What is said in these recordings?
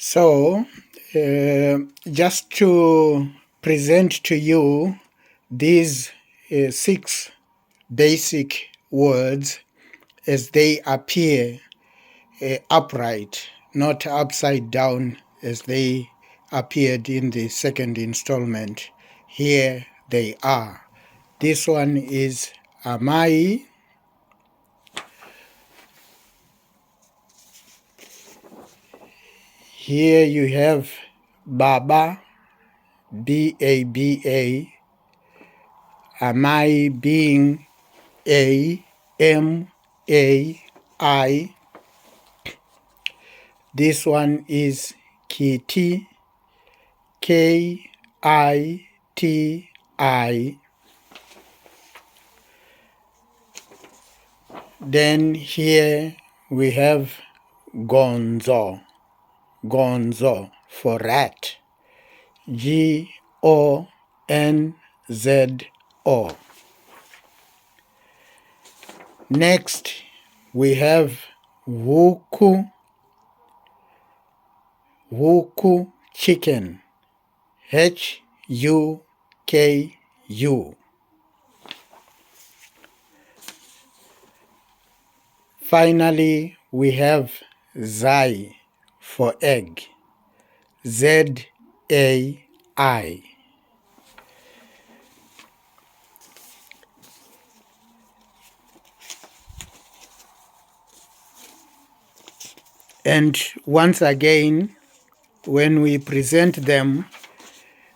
So, just to present to you these 6 basic words as they appear upright, not upside down as they appeared in the second installment. Here they are. This one is Amai. Here you have Baba, B-A-B-A, Amai being A-M-A-I. This one is Kiti, K-I-T-I. Then here we have Gonzo, Gonzo for rat, G-O-N-Z-O. Next, we have Wuku, Wuku chicken, H-U-K-U. Finally, we have Zai for egg, Z-A-I. And once again, when we present them,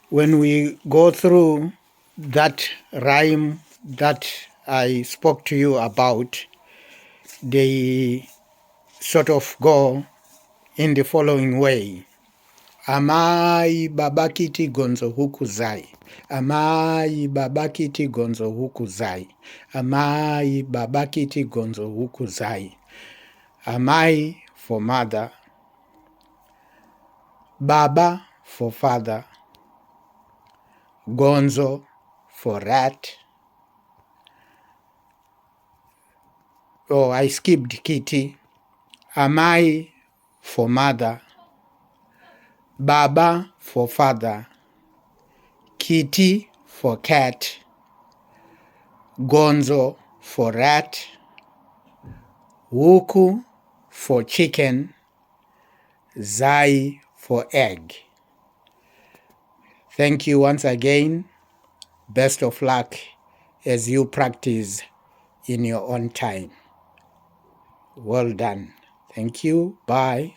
when we go through that rhyme that I spoke to you about, they sort of go in the following way. Amai babakiti gonzo huku zai. Amai babakiti gonzo huku zai. Amai babakiti gonzo huku zai. Amai for mother. Baba for father. Gonzo for rat. Oh, I skipped Kitty. Amai for mother. Baba for father. Kitty for cat. Gonzo for rat. Wuku for chicken. Zai for egg. Thank you once again. Best of luck as you practice in your own time. Well done. Thank you. Bye.